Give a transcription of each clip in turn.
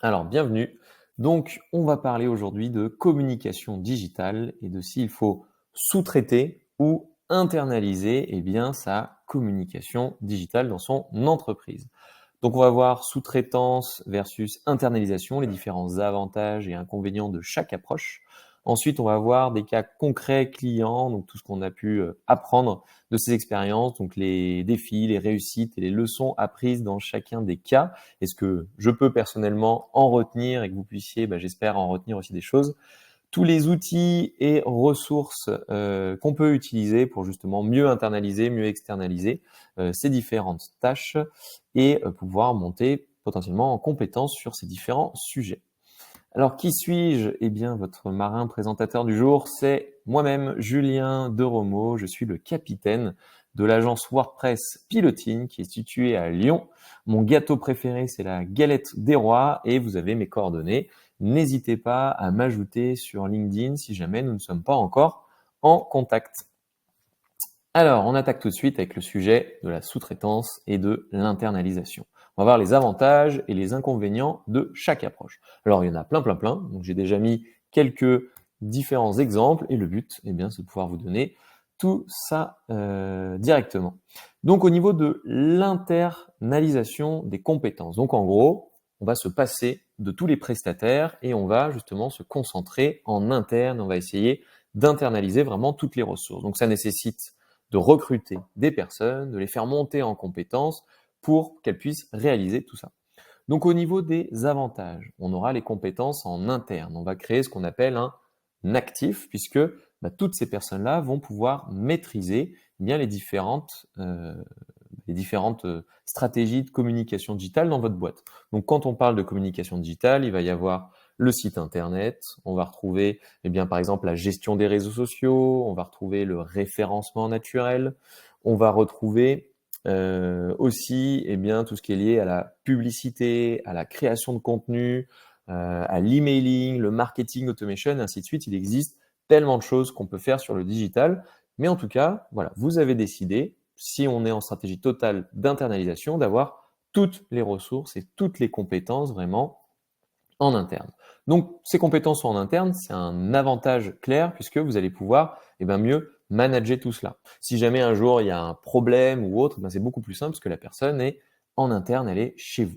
Alors, bienvenue. Donc, on va parler aujourd'hui de communication digitale et de s'il faut sous-traiter ou internaliser sa communication digitale dans son entreprise. Donc, on va voir sous-traitance versus internalisation, les différents avantages et inconvénients de chaque approche. Ensuite, on va voir des cas concrets clients, donc tout ce qu'on a pu apprendre de ces expériences, donc les défis, les réussites et les leçons apprises dans chacun des cas. Est-ce que je peux personnellement en retenir et que vous puissiez, j'espère, en retenir aussi des choses. Tous les outils et ressources qu'on peut utiliser pour justement mieux internaliser, mieux externaliser ces différentes tâches et pouvoir monter potentiellement en compétence sur ces différents sujets. Alors, qui suis-je? Eh bien, votre marin présentateur du jour, c'est moi-même, Julien Deromo. Je suis le capitaine de l'agence WordPress Piloting qui est située à Lyon. Mon gâteau préféré, c'est la galette des rois et vous avez mes coordonnées. N'hésitez pas à m'ajouter sur LinkedIn si jamais nous ne sommes pas encore en contact. Alors, on attaque tout de suite avec le sujet de la sous-traitance et de l'internalisation. On va voir les avantages et les inconvénients de chaque approche. Alors, il y en a plein. Donc, j'ai déjà mis quelques différents exemples et le but, c'est de pouvoir vous donner tout ça directement. Donc, au niveau de l'internalisation des compétences. Donc, en gros, on va se passer de tous les prestataires et on va justement se concentrer en interne. On va essayer d'internaliser vraiment toutes les ressources. Donc, ça nécessite de recruter des personnes, de les faire monter en compétences pour qu'elles puissent réaliser tout ça. Donc au niveau des avantages, on aura les compétences en interne. On va créer ce qu'on appelle un actif puisque toutes ces personnes-là vont pouvoir maîtriser les différentes stratégies de communication digitale dans votre boîte. Donc quand on parle de communication digitale, il va y avoir le site internet, on va retrouver par exemple la gestion des réseaux sociaux, on va retrouver le référencement naturel, on va retrouver aussi tout ce qui est lié à la publicité, à la création de contenu, à l'emailing, le marketing automation, ainsi de suite. Il existe tellement de choses qu'on peut faire sur le digital. Mais en tout cas, voilà, vous avez décidé, si on est en stratégie totale d'internalisation, d'avoir toutes les ressources et toutes les compétences vraiment en interne. Donc, ces compétences en interne, c'est un avantage clair puisque vous allez pouvoir mieux manager tout cela. Si jamais un jour il y a un problème ou autre, c'est beaucoup plus simple parce que la personne est en interne, elle est chez vous.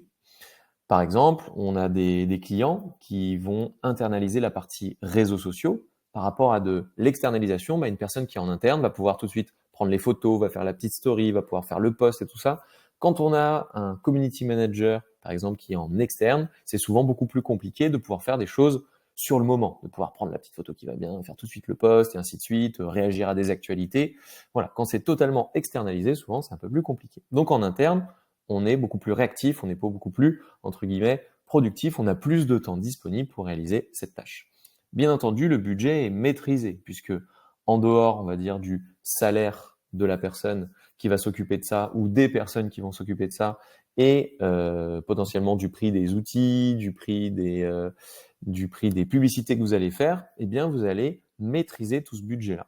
Par exemple, on a des clients qui vont internaliser la partie réseaux sociaux par rapport à de l'externalisation. Une personne qui est en interne va pouvoir tout de suite prendre les photos, va faire la petite story, va pouvoir faire le post et tout ça. Quand on a un community manager, par exemple, qui est en externe, c'est souvent beaucoup plus compliqué de pouvoir faire des choses sur le moment, de pouvoir prendre la petite photo qui va bien, faire tout de suite le post et ainsi de suite, réagir à des actualités. Voilà, quand c'est totalement externalisé, souvent c'est un peu plus compliqué. Donc en interne, on est beaucoup plus réactif, on est beaucoup plus, entre guillemets, productif, on a plus de temps disponible pour réaliser cette tâche. Bien entendu, le budget est maîtrisé, puisque en dehors, on va dire, du salaire de la personne qui va s'occuper de ça, ou des personnes qui vont s'occuper de ça, et potentiellement du prix des outils, du prix des publicités que vous allez faire, vous allez maîtriser tout ce budget-là.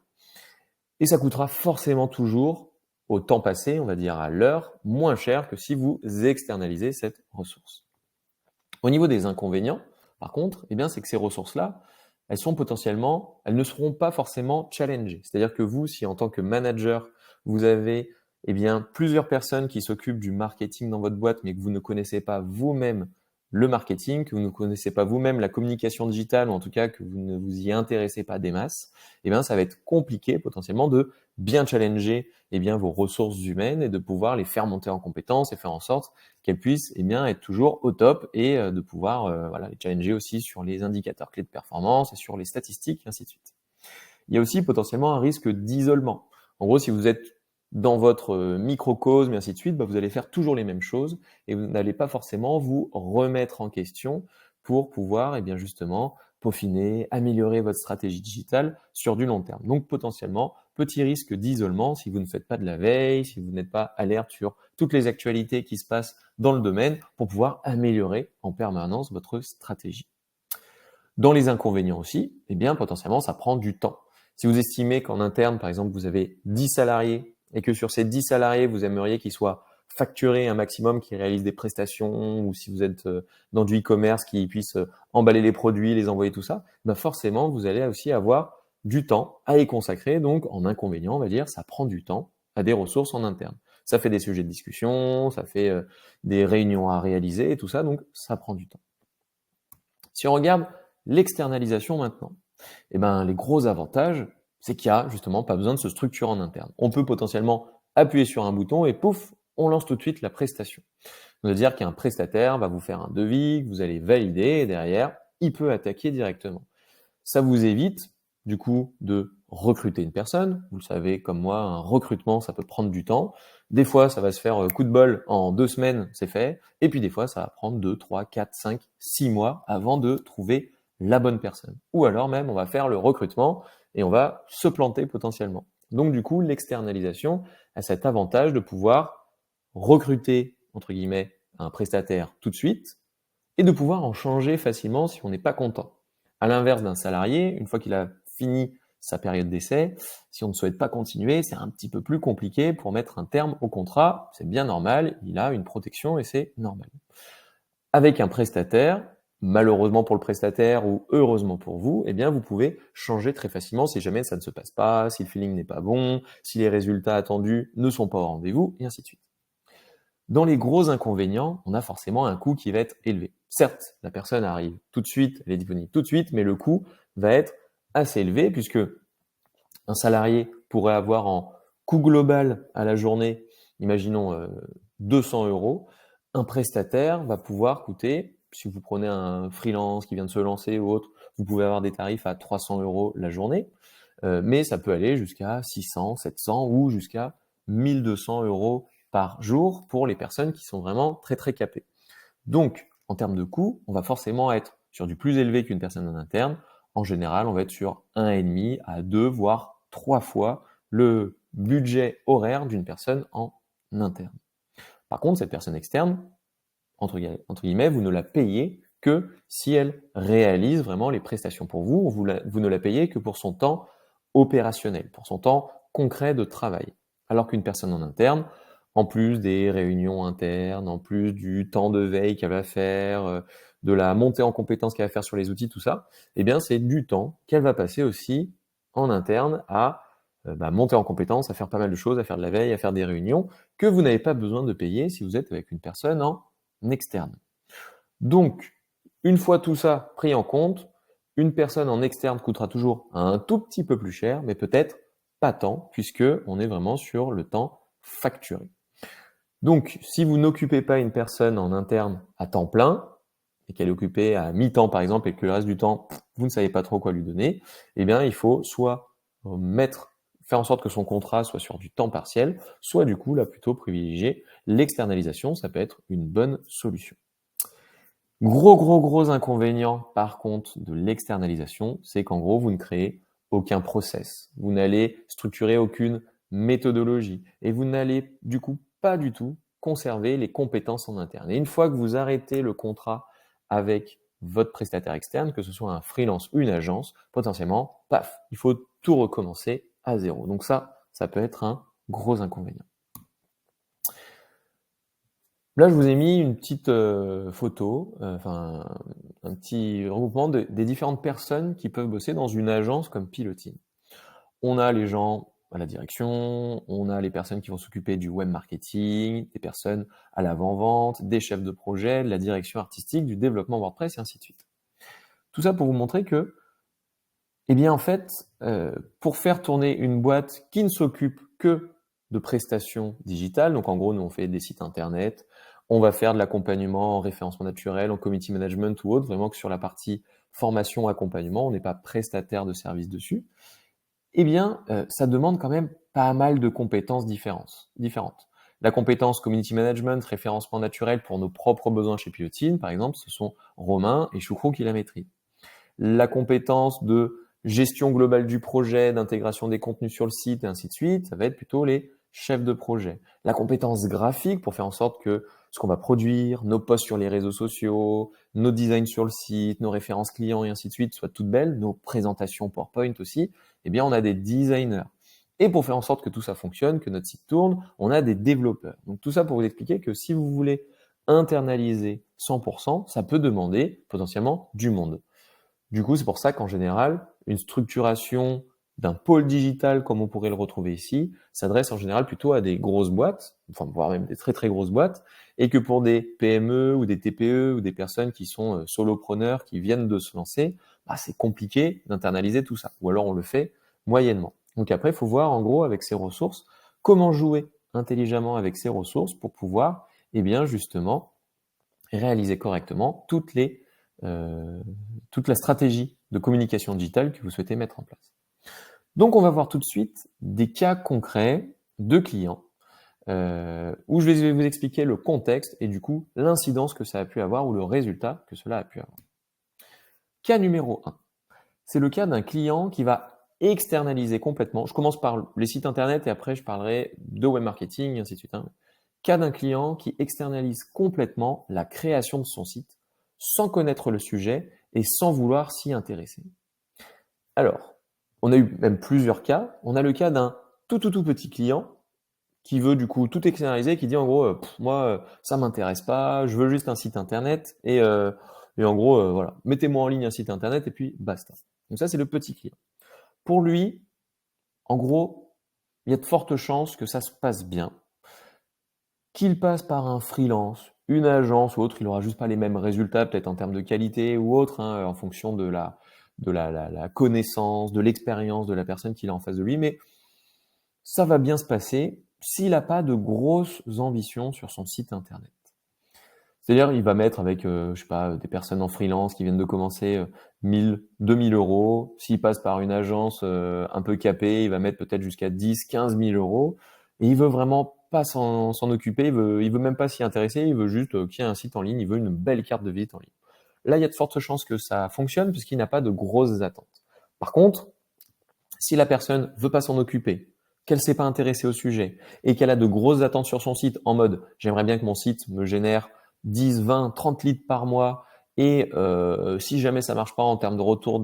Et ça coûtera forcément toujours au temps passé, on va dire à l'heure, moins cher que si vous externalisez cette ressource. Au niveau des inconvénients, par contre, c'est que ces ressources-là, elles ne seront pas forcément challengées. C'est-à-dire que vous, si en tant que manager, vous avez plusieurs personnes qui s'occupent du marketing dans votre boîte, mais que vous ne connaissez pas vous-même le marketing, que vous ne connaissez pas vous-même la communication digitale, ou en tout cas que vous ne vous y intéressez pas des masses, ça va être compliqué potentiellement de bien challenger vos ressources humaines et de pouvoir les faire monter en compétences et faire en sorte qu'elles puissent être toujours au top et de pouvoir les challenger aussi sur les indicateurs clés de performance et sur les statistiques, et ainsi de suite. Il y a aussi potentiellement un risque d'isolement. En gros, si vous êtes dans votre microcosme et ainsi de suite, vous allez faire toujours les mêmes choses et vous n'allez pas forcément vous remettre en question pour pouvoir justement peaufiner, améliorer votre stratégie digitale sur du long terme. Donc potentiellement, petit risque d'isolement si vous ne faites pas de la veille, si vous n'êtes pas alerte sur toutes les actualités qui se passent dans le domaine pour pouvoir améliorer en permanence votre stratégie. Dans les inconvénients aussi, potentiellement, ça prend du temps. Si vous estimez qu'en interne, par exemple, vous avez 10 salariés et que sur ces 10 salariés, vous aimeriez qu'ils soient facturer un maximum, qui réalisent des prestations, ou si vous êtes dans du e-commerce, qui puisse emballer les produits, les envoyer, tout ça, ben forcément, vous allez aussi avoir du temps à y consacrer. Donc, en inconvénient, on va dire, ça prend du temps à des ressources en interne. Ça fait des sujets de discussion, ça fait des réunions à réaliser et tout ça, donc ça prend du temps. Si on regarde l'externalisation maintenant, eh ben, les gros avantages, c'est qu'il n'y a justement pas besoin de se structurer en interne. On peut potentiellement appuyer sur un bouton et pouf, on lance tout de suite la prestation. C'est-à-dire qu'un prestataire va vous faire un devis, que vous allez valider, et derrière, il peut attaquer directement. Ça vous évite, du coup, de recruter une personne. Vous le savez, comme moi, un recrutement, ça peut prendre du temps. Des fois, ça va se faire coup de bol, en 2 semaines, c'est fait. Et puis des fois, ça va prendre 2, 3, 4, 5, 6 mois avant de trouver la bonne personne. Ou alors même, on va faire le recrutement et on va se planter potentiellement. Donc du coup, l'externalisation a cet avantage de pouvoir recruter, entre guillemets, un prestataire tout de suite et de pouvoir en changer facilement si on n'est pas content. À l'inverse d'un salarié, une fois qu'il a fini sa période d'essai, si on ne souhaite pas continuer, c'est un petit peu plus compliqué pour mettre un terme au contrat. C'est bien normal, il a une protection et c'est normal. Avec un prestataire, malheureusement pour le prestataire ou heureusement pour vous, eh bien vous pouvez changer très facilement si jamais ça ne se passe pas, si le feeling n'est pas bon, si les résultats attendus ne sont pas au rendez-vous, et ainsi de suite. Dans les gros inconvénients, on a forcément un coût qui va être élevé. Certes, la personne arrive tout de suite, elle est disponible tout de suite, mais le coût va être assez élevé puisque un salarié pourrait avoir en coût global à la journée, imaginons 200 euros, un prestataire va pouvoir coûter, si vous prenez un freelance qui vient de se lancer ou autre, vous pouvez avoir des tarifs à 300 euros la journée, mais ça peut aller jusqu'à 600, 700 ou jusqu'à 1200 euros par jour pour les personnes qui sont vraiment très très capées. Donc, en termes de coût, on va forcément être sur du plus élevé qu'une personne en interne. En général, on va être sur 1,5 à 2, voire 3 fois le budget horaire d'une personne en interne. Par contre, cette personne externe, entre guillemets, vous ne la payez que si elle réalise vraiment les prestations pour vous. Vous ne la payez que pour son temps opérationnel, pour son temps concret de travail. Alors qu'une personne en interne, en plus des réunions internes, en plus du temps de veille qu'elle va faire, de la montée en compétences qu'elle va faire sur les outils, tout ça, eh bien c'est du temps qu'elle va passer aussi en interne à monter en compétences, à faire pas mal de choses, à faire de la veille, à faire des réunions, que vous n'avez pas besoin de payer si vous êtes avec une personne en externe. Donc, une fois tout ça pris en compte, une personne en externe coûtera toujours un tout petit peu plus cher, mais peut-être pas tant, puisque on est vraiment sur le temps facturé. Donc, si vous n'occupez pas une personne en interne à temps plein, et qu'elle est occupée à mi-temps par exemple, et que le reste du temps, vous ne savez pas trop quoi lui donner, eh bien, il faut soit faire en sorte que son contrat soit sur du temps partiel, soit du coup, là, plutôt privilégier l'externalisation, ça peut être une bonne solution. Gros inconvénient, par contre, de l'externalisation, c'est qu'en gros, vous ne créez aucun process. Vous n'allez structurer aucune méthodologie et vous n'allez du coup pas du tout conserver les compétences en interne. Et une fois que vous arrêtez le contrat avec votre prestataire externe, que ce soit un freelance ou une agence, potentiellement, paf, il faut tout recommencer à zéro. Donc ça peut être un gros inconvénient. Là, je vous ai mis une petite photo, enfin un petit regroupement des différentes personnes qui peuvent bosser dans une agence comme Piloting. On a les gens à la direction, on a les personnes qui vont s'occuper du web marketing, des personnes à l'avant-vente, des chefs de projet, de la direction artistique, du développement WordPress et ainsi de suite. Tout ça pour vous montrer que, eh bien en fait, pour faire tourner une boîte qui ne s'occupe que de prestations digitales, donc en gros, nous on fait des sites internet, on va faire de l'accompagnement en référencement naturel, en community management ou autre, vraiment que sur la partie formation, accompagnement, on n'est pas prestataire de services dessus. Eh bien, ça demande quand même pas mal de compétences différentes. La compétence community management, référencement naturel pour nos propres besoins chez Piloting, par exemple, ce sont Romain et Choucrou qui la maîtrisent. La compétence de gestion globale du projet, d'intégration des contenus sur le site et ainsi de suite, ça va être plutôt les chefs de projet. La compétence graphique pour faire en sorte que ce qu'on va produire, nos posts sur les réseaux sociaux, nos designs sur le site, nos références clients et ainsi de suite soient toutes belles, nos présentations PowerPoint aussi, eh bien on a des designers. Et pour faire en sorte que tout ça fonctionne, que notre site tourne, on a des développeurs. Donc tout ça pour vous expliquer que si vous voulez internaliser 100%, ça peut demander potentiellement du monde. Du coup, c'est pour ça qu'en général, une structuration d'un pôle digital, comme on pourrait le retrouver ici, s'adresse en général plutôt à des grosses boîtes, enfin voire même des très très grosses boîtes, et que pour des PME ou des TPE ou des personnes qui sont solopreneurs, qui viennent de se lancer, bah, c'est compliqué d'internaliser tout ça. Ou alors on le fait moyennement. Donc après, il faut voir en gros avec ces ressources, comment jouer intelligemment avec ces ressources pour pouvoir, eh bien justement, réaliser correctement toute la stratégie de communication digitale que vous souhaitez mettre en place. Donc, on va voir tout de suite des cas concrets de clients où je vais vous expliquer le contexte et du coup l'incidence que ça a pu avoir ou le résultat que cela a pu avoir. Cas numéro 1, c'est le cas d'un client qui va externaliser complètement. Je commence par les sites internet et après je parlerai de web marketing et ainsi de suite. Cas d'un client qui externalise complètement la création de son site sans connaître le sujet et sans vouloir s'y intéresser. Alors, on a eu même plusieurs cas. On a le cas d'un tout petit client qui veut du coup tout externaliser, qui dit en gros, moi, ça m'intéresse pas, je veux juste un site internet et en gros, voilà, mettez-moi en ligne un site internet et puis basta. Donc ça, c'est le petit client. Pour lui, en gros, il y a de fortes chances que ça se passe bien. Qu'il passe par un freelance, une agence ou autre, il aura juste pas les mêmes résultats, peut-être en termes de qualité ou autre, en fonction de la connaissance, de l'expérience de la personne qu'il a en face de lui, mais ça va bien se passer s'il n'a pas de grosses ambitions sur son site internet. C'est-à-dire, il va mettre avec, je sais pas, des personnes en freelance qui viennent de commencer 1000, 2000 euros. S'il passe par une agence un peu capée, il va mettre peut-être jusqu'à 10, 15 000 euros. Et il veut vraiment pas s'en occuper, il veut même pas s'y intéresser, il veut juste qu'il y ait un site en ligne, il veut une belle carte de visite en ligne. Là, il y a de fortes chances que ça fonctionne puisqu'il n'a pas de grosses attentes. Par contre, si la personne veut pas s'en occuper, qu'elle s'est pas intéressée au sujet et qu'elle a de grosses attentes sur son site en mode j'aimerais bien que mon site me génère 10, 20, 30 leads par mois et si jamais ça marche pas en termes de retour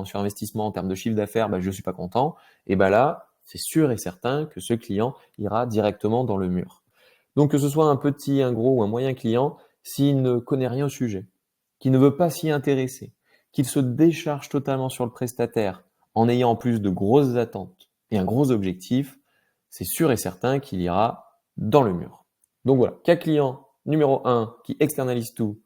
sur investissement, en termes de chiffre d'affaires, bah, je suis pas content, et ben là, c'est sûr et certain que ce client ira directement dans le mur. Donc que ce soit un petit, un gros ou un moyen client, s'il ne connaît rien au sujet, qu'il ne veut pas s'y intéresser, qu'il se décharge totalement sur le prestataire en ayant en plus de grosses attentes et un gros objectif, c'est sûr et certain qu'il ira dans le mur. Donc voilà, cas client numéro 1 qui externalise tout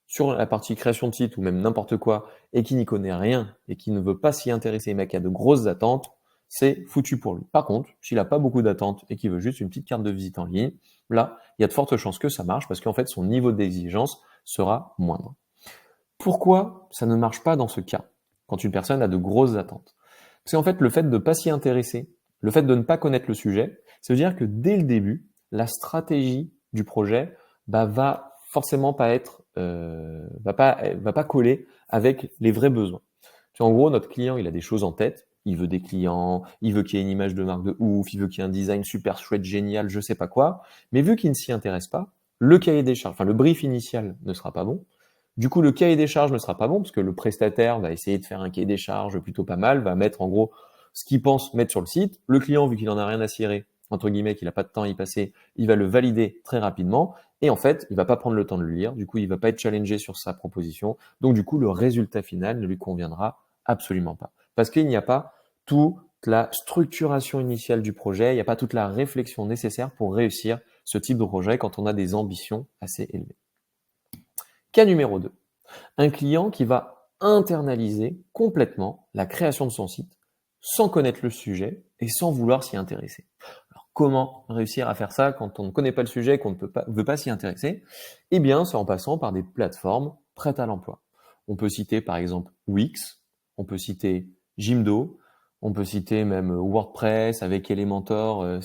sur la partie création de site ou même n'importe quoi et qui n'y connaît rien et qui ne veut pas s'y intéresser mais qui a de grosses attentes, c'est foutu pour lui. Par contre, s'il n'a pas beaucoup d'attentes et qu'il veut juste une petite carte de visite en ligne, là, il y a de fortes chances que ça marche parce qu'en fait, son niveau d'exigence sera moindre. Pourquoi ça ne marche pas dans ce cas, quand une personne a de grosses attentes? Parce qu'en fait, le fait de ne pas s'y intéresser, le fait de ne pas connaître le sujet, ça veut dire que dès le début, la stratégie du projet va forcément pas être, va pas coller avec les vrais besoins. En gros, notre client, il a des choses en tête, il veut des clients, il veut qu'il y ait une image de marque de ouf, il veut qu'il y ait un design super chouette, génial, je sais pas quoi, mais vu qu'il ne s'y intéresse pas, le cahier des charges, enfin le brief initial ne sera pas bon. Du coup, le cahier des charges ne sera pas bon parce que le prestataire va essayer de faire un cahier des charges plutôt pas mal, va mettre en gros ce qu'il pense mettre sur le site. Le client, vu qu'il en a rien à cirer, entre guillemets, qu'il n'a pas de temps à y passer, il va le valider très rapidement. Et en fait, il va pas prendre le temps de le lire. Du coup, il va pas être challengé sur sa proposition. Donc, du coup, le résultat final ne lui conviendra absolument pas. Parce qu'il n'y a pas toute la structuration initiale du projet, il n'y a pas toute la réflexion nécessaire pour réussir ce type de projet quand on a des ambitions assez élevées. Cas numéro 2. Un client qui va internaliser complètement la création de son site sans connaître le sujet et sans vouloir s'y intéresser. Alors, comment réussir à faire ça quand on ne connaît pas le sujet, qu'on ne veut pas s'y intéresser? Eh bien, c'est en passant par des plateformes prêtes à l'emploi. On peut citer par exemple Wix, on peut citer Jimdo, on peut citer même WordPress avec Elementor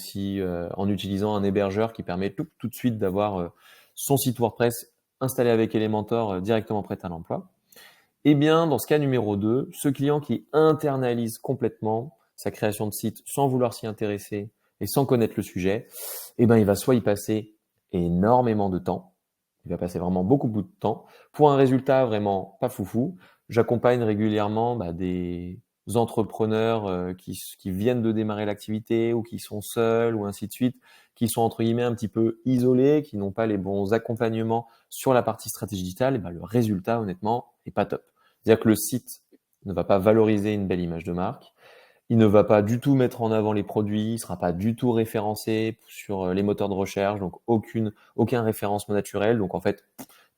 en utilisant un hébergeur qui permet tout de suite d'avoir son site WordPress installé avec Elementor directement prêt à l'emploi. Eh bien, dans ce cas numéro 2, ce client qui internalise complètement sa création de site sans vouloir s'y intéresser et sans connaître le sujet, eh ben, il va soit y passer énormément de temps, il va passer vraiment beaucoup de temps, pour un résultat vraiment pas foufou. J'accompagne régulièrement des entrepreneurs qui viennent de démarrer l'activité ou qui sont seuls ou ainsi de suite, qui sont entre guillemets un petit peu isolés, qui n'ont pas les bons accompagnements sur la partie stratégie digitale, et ben, le résultat honnêtement est pas top. C'est-à-dire que le site ne va pas valoriser une belle image de marque, il ne va pas du tout mettre en avant les produits, il sera pas du tout référencé sur les moteurs de recherche, donc aucun référencement naturel. Donc en fait,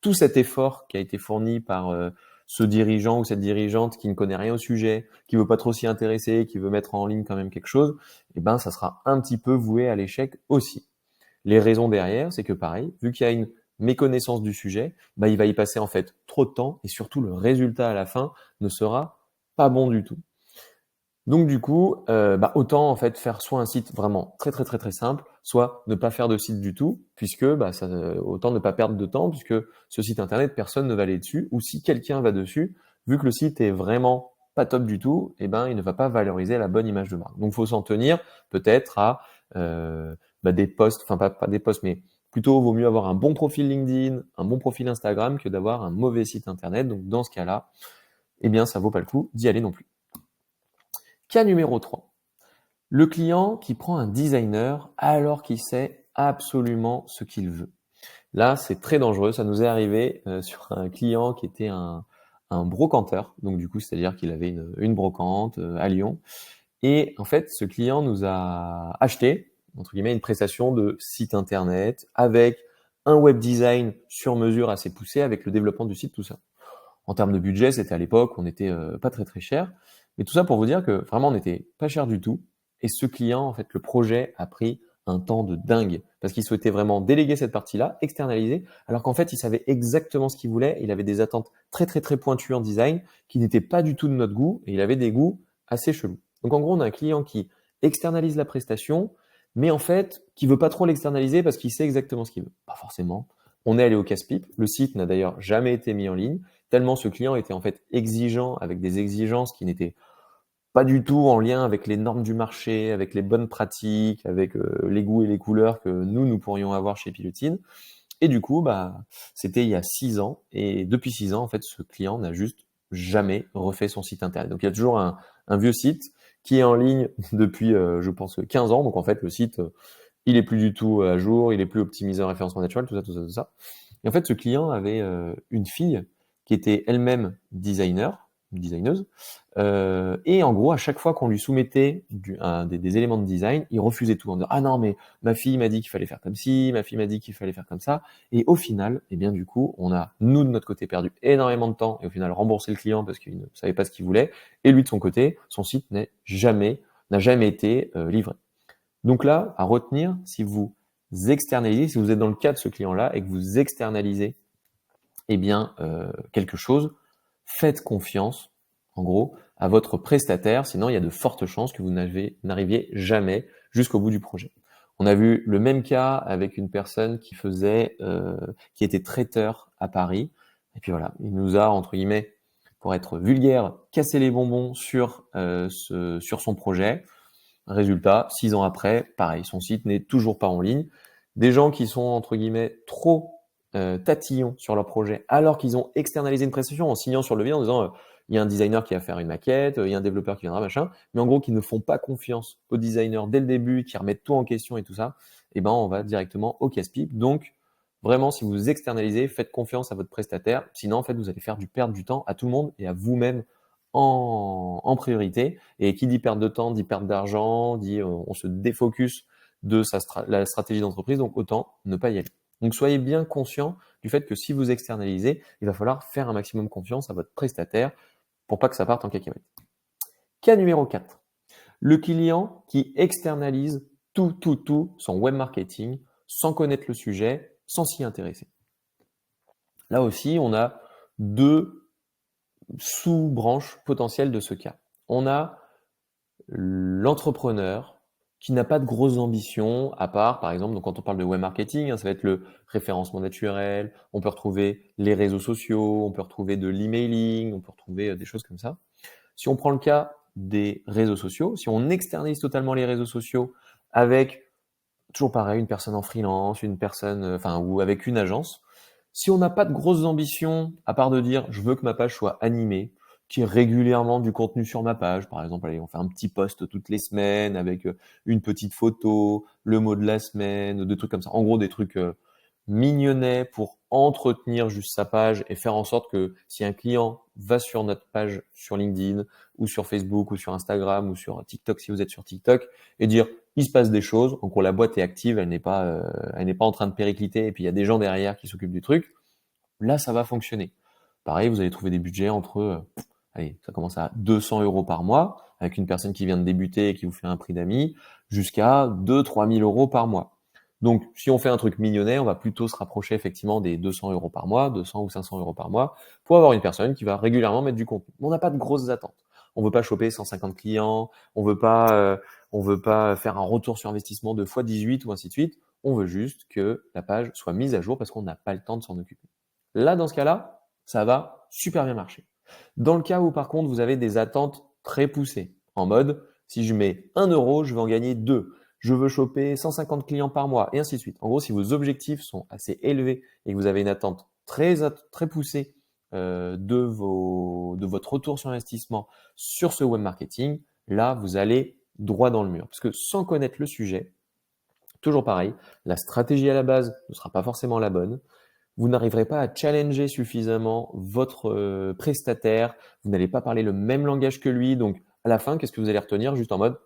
tout cet effort qui a été fourni par ce dirigeant ou cette dirigeante qui ne connaît rien au sujet, qui veut pas trop s'y intéresser, qui veut mettre en ligne quand même quelque chose, eh ben ça sera un petit peu voué à l'échec aussi. Les raisons derrière, c'est que pareil, vu qu'il y a une méconnaissance du sujet, bah, il va y passer en fait trop de temps et surtout le résultat à la fin ne sera pas bon du tout. Donc du coup, bah, autant en fait faire soit un site vraiment très très très très simple, soit ne pas faire de site du tout, puisque bah, autant ne pas perdre de temps, puisque ce site internet, personne ne va aller dessus, ou si quelqu'un va dessus, vu que le site est vraiment pas top du tout, eh ben il ne va pas valoriser la bonne image de marque. Donc il faut s'en tenir peut-être à bah, des posts, enfin pas des posts, mais plutôt vaut mieux avoir un bon profil LinkedIn, un bon profil Instagram que d'avoir un mauvais site internet. Donc dans ce cas-là, eh bien ça vaut pas le coup d'y aller non plus. Cas numéro 3. Le client qui prend un designer alors qu'il sait absolument ce qu'il veut. Là, c'est très dangereux. Ça nous est arrivé sur un client qui était un brocanteur. Donc du coup, c'est-à-dire qu'il avait une brocante à Lyon. Et en fait, ce client nous a acheté, entre guillemets, une prestation de site internet avec un web design sur mesure assez poussé avec le développement du site, tout ça. En termes de budget, c'était à l'époque, on n'était pas très très cher. Mais tout ça pour vous dire que vraiment, on n'était pas cher du tout. Et ce client, en fait, le projet a pris un temps de dingue parce qu'il souhaitait vraiment déléguer cette partie-là, externaliser, alors qu'en fait, il savait exactement ce qu'il voulait. Il avait des attentes très très très pointues en design qui n'étaient pas du tout de notre goût et il avait des goûts assez chelous. Donc en gros, on a un client qui externalise la prestation, mais en fait, qui veut pas trop l'externaliser parce qu'il sait exactement ce qu'il veut. Pas forcément. On est allé au casse-pipe. Le site n'a d'ailleurs jamais été mis en ligne tellement ce client était en fait exigeant avec des exigences qui n'étaient pas du tout en lien avec les normes du marché, avec les bonnes pratiques, avec les goûts et les couleurs que nous pourrions avoir chez Pilotine. Et du coup, bah, c'était il y a 6 ans. Et depuis 6 ans, en fait, ce client n'a juste jamais refait son site internet. Donc, il y a toujours un vieux site qui est en ligne depuis, je pense, 15 ans. Donc, en fait, le site, il est plus du tout à jour, il est plus optimisé en référencement naturel, tout ça, tout ça, tout ça. Et en fait, ce client avait une fille qui était elle-même designeuse, et en gros, à chaque fois qu'on lui soumettait des éléments de design, il refusait tout en disant ah non mais ma fille m'a dit qu'il fallait faire comme ci, ma fille m'a dit qu'il fallait faire comme ça, et au final, eh bien du coup, on a nous de notre côté perdu énormément de temps et au final remboursé le client parce qu'il ne savait pas ce qu'il voulait, et lui de son côté, son site n'a jamais été livré. Donc là, à retenir, si vous externalisez, si vous êtes dans le cas de ce client-là et que vous externalisez eh bien, quelque chose, faites confiance, en gros, à votre prestataire, sinon il y a de fortes chances que vous n'arriviez jamais jusqu'au bout du projet. On a vu le même cas avec une personne qui était traiteur à Paris, et puis voilà, il nous a, entre guillemets, pour être vulgaire, cassé les bonbons sur son projet. Résultat, 6 ans après, pareil, son site n'est toujours pas en ligne. Des gens qui sont, entre guillemets, trop tatillons sur leur projet, alors qu'ils ont externalisé une prestation en signant sur le vide en disant il y a un designer qui va faire une maquette, il y a un développeur qui viendra, machin, mais en gros, qui ne font pas confiance au designer dès le début, qui remettent tout en question et tout ça, eh ben, on va directement au casse-pipe. Donc, vraiment, si vous externalisez, faites confiance à votre prestataire. Sinon, en fait, vous allez faire perdre du temps à tout le monde et à vous-même en priorité. Et qui dit perte de temps, dit perte d'argent, dit on se défocus de la stratégie d'entreprise, donc autant ne pas y aller. Donc soyez bien conscient du fait que si vous externalisez, il va falloir faire un maximum confiance à votre prestataire pour pas que ça parte en cacahuète. Cas numéro 4. Le client qui externalise tout son web marketing sans connaître le sujet, sans s'y intéresser. Là aussi, on a deux sous-branches potentielles de ce cas. On a l'entrepreneur qui n'a pas de grosses ambitions, à part, par exemple, donc quand on parle de web marketing, ça va être le référencement naturel, on peut retrouver les réseaux sociaux, on peut retrouver de l'emailing, on peut retrouver des choses comme ça. Si on prend le cas des réseaux sociaux, si on externalise totalement les réseaux sociaux avec, toujours pareil, une personne en freelance, une personne, ou avec une agence, si on n'a pas de grosses ambitions, à part de dire je veux que ma page soit animée, qu'il y ait régulièrement du contenu sur ma page. Par exemple, allez, on fait un petit post toutes les semaines avec une petite photo, le mot de la semaine, des trucs comme ça. En gros, des trucs mignonnets pour entretenir juste sa page et faire en sorte que si un client va sur notre page sur LinkedIn ou sur Facebook ou sur Instagram ou sur TikTok si vous êtes sur TikTok et dire il se passe des choses, donc la boîte est active, elle n'est pas en train de péricliter et puis il y a des gens derrière qui s'occupent du truc, là ça va fonctionner. Pareil, vous allez trouver des budgets entre allez, ça commence à 200 € par mois avec une personne qui vient de débuter et qui vous fait un prix d'amis jusqu'à 2-3 000 € par mois. Donc, si on fait un truc mignonnet, on va plutôt se rapprocher effectivement des 200 € par mois, 200 ou 500 € par mois, pour avoir une personne qui va régulièrement mettre du contenu. Mais on n'a pas de grosses attentes. On veut pas choper 150 clients, on veut pas faire un retour sur investissement de x18 ou ainsi de suite. On veut juste que la page soit mise à jour parce qu'on n'a pas le temps de s'en occuper. Là, dans ce cas-là, ça va super bien marcher. Dans le cas où, par contre, vous avez des attentes très poussées, en mode, si je mets 1 €, je vais en gagner 2. Je veux choper 150 clients par mois, et ainsi de suite. En gros, si vos objectifs sont assez élevés et que vous avez une attente très poussée de votre retour sur investissement sur ce web marketing, là, vous allez droit dans le mur. Parce que sans connaître le sujet, toujours pareil, la stratégie à la base ne sera pas forcément la bonne. Vous n'arriverez pas à challenger suffisamment votre prestataire, vous n'allez pas parler le même langage que lui, donc à la fin, qu'est-ce que vous allez retenir? Juste en mode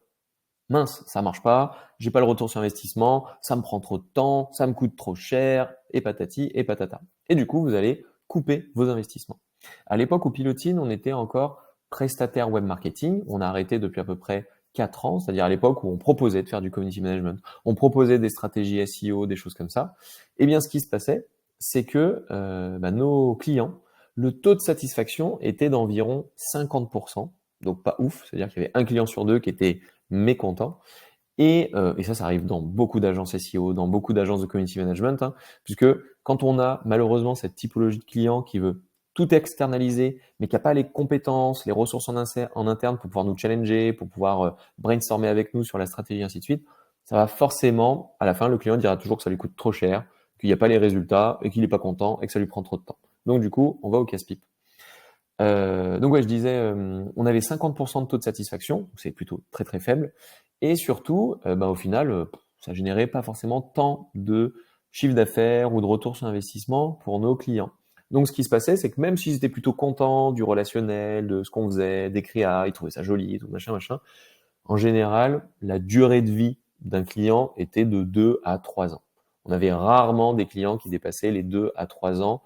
mince, ça marche pas, j'ai pas le retour sur investissement, ça me prend trop de temps, ça me coûte trop cher, et patati et patata. Et du coup, vous allez couper vos investissements. À l'époque où Pilotine, on était encore prestataire web marketing, on a arrêté depuis à peu près 4 ans, c'est-à-dire à l'époque où on proposait de faire du community management, on proposait des stratégies SEO, des choses comme ça. Eh bien, ce qui se passait, c'est que nos clients, le taux de satisfaction était d'environ 50%, donc pas ouf, c'est-à-dire qu'il y avait un client sur deux qui était mécontent. Et ça arrive dans beaucoup d'agences SEO, dans beaucoup d'agences de community management, hein, puisque quand on a malheureusement cette typologie de client qui veut tout externaliser, mais qui n'a pas les compétences, les ressources en interne pour pouvoir nous challenger, pour pouvoir brainstormer avec nous sur la stratégie, ainsi de suite, ça va forcément, à la fin, le client dira toujours que ça lui coûte trop cher, qu'il n'y a pas les résultats et qu'il n'est pas content et que ça lui prend trop de temps. Donc du coup, on va au casse-pipe. Donc ouais, je disais, on avait 50% de taux de satisfaction, c'est plutôt très très faible, et surtout, au final, ça générait pas forcément tant de chiffre d'affaires ou de retour sur investissement pour nos clients. Donc ce qui se passait, c'est que même s'ils étaient plutôt contents du relationnel, de ce qu'on faisait, des créas, ils trouvaient ça joli, tout machin, machin, en général, la durée de vie d'un client était de 2 à 3 ans. On avait rarement des clients qui dépassaient les 2 à 3 ans.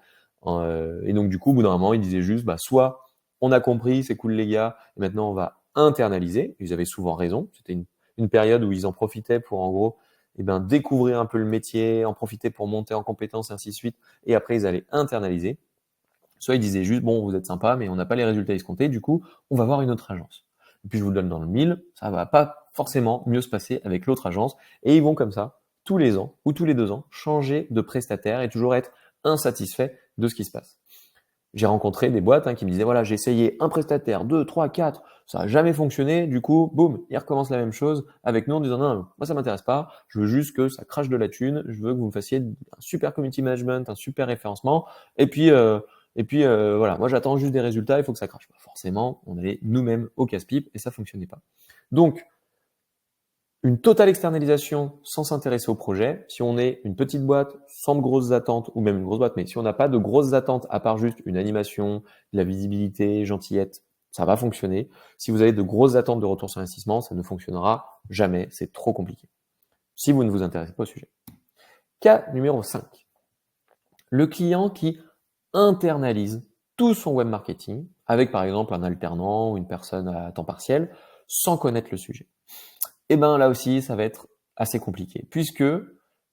Et donc, du coup, au bout d'un moment, ils disaient juste, soit on a compris, c'est cool les gars, et maintenant on va internaliser. Ils avaient souvent raison. C'était une période où ils en profitaient pour, en gros, découvrir un peu le métier, en profiter pour monter en compétences, et ainsi de suite. Et après, ils allaient internaliser. Soit ils disaient juste, bon, vous êtes sympa, mais on n'a pas les résultats escomptés, du coup, on va voir une autre agence. Et puis je vous le donne dans le mille, ça va pas forcément mieux se passer avec l'autre agence, et ils vont comme ça, tous les ans ou tous les 2 ans, changer de prestataire et toujours être insatisfaits de ce qui se passe. J'ai rencontré des boîtes qui me disaient, voilà, j'ai essayé un prestataire, 2, 3, 4, ça n'a jamais fonctionné, du coup, boum, ils recommencent la même chose avec nous en disant, non, moi ça m'intéresse pas, je veux juste que ça crache de la thune, je veux que vous me fassiez un super community management, un super référencement, et puis voilà, moi j'attends juste des résultats, il faut que ça crache. Forcément, on allait nous-mêmes au casse-pipe et ça fonctionnait pas. Donc, une totale externalisation sans s'intéresser au projet. Si on est une petite boîte sans de grosses attentes, ou même une grosse boîte, mais si on n'a pas de grosses attentes à part juste une animation, de la visibilité, gentillette, ça va fonctionner. Si vous avez de grosses attentes de retour sur investissement, ça ne fonctionnera jamais. C'est trop compliqué. Si vous ne vous intéressez pas au sujet. Cas numéro 5. Le client qui internalise tout son web marketing avec par exemple un alternant ou une personne à temps partiel sans connaître le sujet. Et bien là aussi, ça va être assez compliqué puisque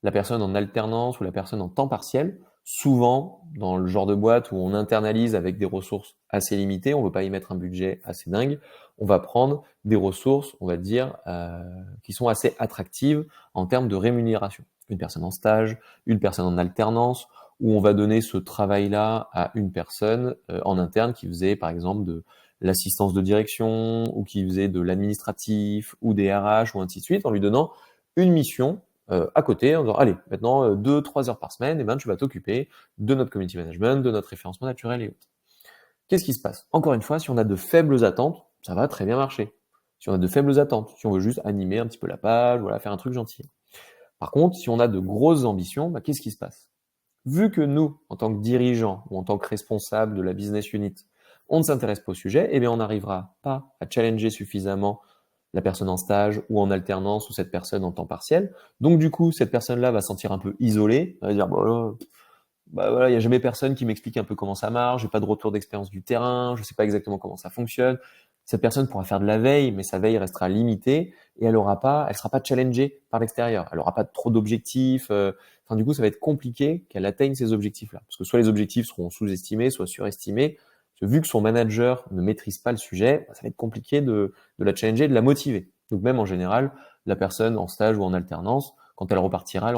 la personne en alternance ou la personne en temps partiel, souvent dans le genre de boîte où on internalise avec des ressources assez limitées, on ne veut pas y mettre un budget assez dingue, on va prendre des ressources, on va dire, qui sont assez attractives en termes de rémunération. Une personne en stage, une personne en alternance, où on va donner ce travail-là à une personne en interne qui faisait par exemple de l'assistance de direction ou qui faisait de l'administratif ou des RH ou ainsi de suite, en lui donnant une mission à côté, en disant allez, maintenant 2-3 heures par semaine, et ben tu vas t'occuper de notre community management, de notre référencement naturel et autres. qu'est-ce qui se passe? Encore une fois, si on a de faibles attentes, ça va très bien marcher. Si on a de faibles attentes, si on veut juste animer un petit peu la page, voilà, faire un truc gentil. Par contre, si on a de grosses ambitions, bah, qu'est-ce qui se passe? Vu que nous, en tant que dirigeants ou en tant que responsables de la business unit, on ne s'intéresse pas au sujet, eh bien, on n'arrivera pas à challenger suffisamment la personne en stage ou en alternance ou cette personne en temps partiel. Donc, du coup, cette personne-là va se sentir un peu isolée, elle va dire, bon, bah voilà, il n'y a jamais personne qui m'explique un peu comment ça marche, j'ai pas de retour d'expérience du terrain, je sais pas exactement comment ça fonctionne. Cette personne pourra faire de la veille, mais sa veille restera limitée et elle sera pas challengée par l'extérieur. Elle aura pas trop d'objectifs. Enfin, du coup, ça va être compliqué qu'elle atteigne ces objectifs-là. Parce que soit les objectifs seront sous-estimés, soit surestimés. Parce que vu que son manager ne maîtrise pas le sujet, bah, ça va être compliqué de la challenger, de la motiver. Donc même en général, la personne en stage ou en alternance, quand elle repartira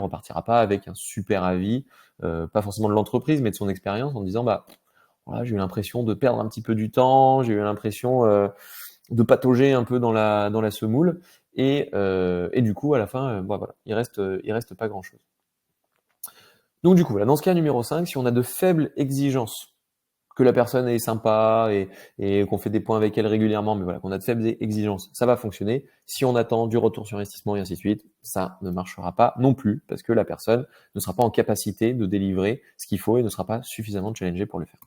pas avec un super avis, pas forcément de l'entreprise, mais de son expérience, en disant bah voilà, j'ai eu l'impression de perdre un petit peu du temps, j'ai eu l'impression de patauger un peu dans la semoule, et du coup à la fin, bah, voilà, il reste pas grand chose. Donc du coup, voilà, dans ce cas numéro 5, si on a de faibles exigences, que la personne est sympa et qu'on fait des points avec elle régulièrement, mais voilà, qu'on a de faibles exigences, ça va fonctionner. Si on attend du retour sur investissement et ainsi de suite, ça ne marchera pas non plus parce que la personne ne sera pas en capacité de délivrer ce qu'il faut et ne sera pas suffisamment challengée pour le faire.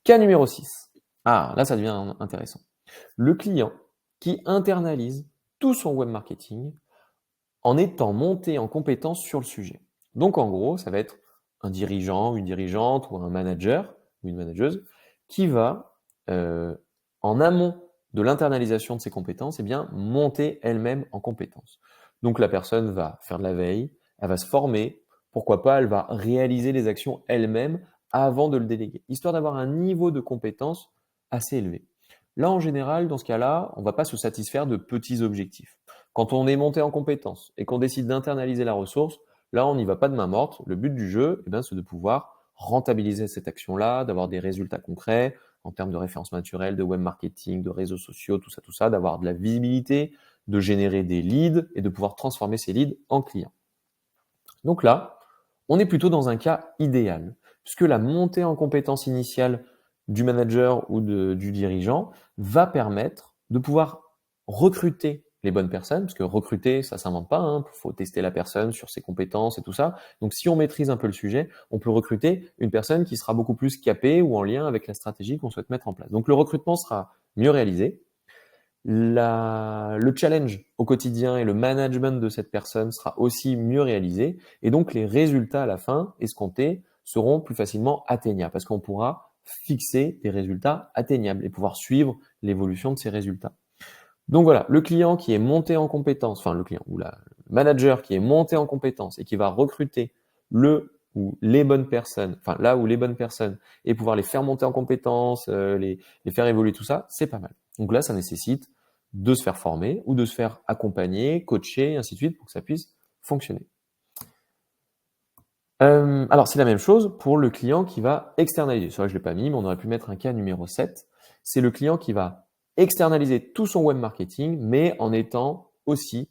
Cas numéro 6. Ah, là, ça devient intéressant. Le client qui internalise tout son web marketing en étant monté en compétence sur le sujet. Donc, en gros, ça va être un dirigeant, une dirigeante ou un manager ou une manageuse qui va, en amont de l'internalisation de ses compétences, eh bien, monter elle-même en compétences. Donc, la personne va faire de la veille, elle va se former, pourquoi pas, elle va réaliser les actions elle-même avant de le déléguer, histoire d'avoir un niveau de compétence assez élevé. Là, en général, dans ce cas-là, on ne va pas se satisfaire de petits objectifs. Quand on est monté en compétence et qu'on décide d'internaliser la ressource, là, on n'y va pas de main morte. Le but du jeu, eh bien, c'est de pouvoir rentabiliser cette action-là, d'avoir des résultats concrets en termes de références naturelles, de web marketing, de réseaux sociaux, tout ça, d'avoir de la visibilité, de générer des leads et de pouvoir transformer ces leads en clients. Donc là, on est plutôt dans un cas idéal, puisque la montée en compétence initiale du manager ou du dirigeant va permettre de pouvoir recruter les bonnes personnes, parce que recruter, ça s'invente pas, hein, faut tester la personne sur ses compétences et tout ça. Donc si on maîtrise un peu le sujet, on peut recruter une personne qui sera beaucoup plus capée ou en lien avec la stratégie qu'on souhaite mettre en place. Donc le recrutement sera mieux réalisé, le challenge au quotidien et le management de cette personne sera aussi mieux réalisé et donc les résultats à la fin escomptés seront plus facilement atteignables parce qu'on pourra fixer des résultats atteignables et pouvoir suivre l'évolution de ces résultats. Donc voilà, le client qui est monté en compétence, enfin le client ou le manager qui est monté en compétence et qui va recruter le ou les bonnes personnes, enfin là où les bonnes personnes et pouvoir les faire monter en compétence, les faire évoluer tout ça, c'est pas mal. Donc là, ça nécessite de se faire former ou de se faire accompagner, coacher, et ainsi de suite pour que ça puisse fonctionner. Alors c'est la même chose pour le client qui va externaliser. C'est vrai que je ne l'ai pas mis, mais on aurait pu mettre un cas numéro 7. C'est le client qui va externaliser tout son web marketing, mais en étant aussi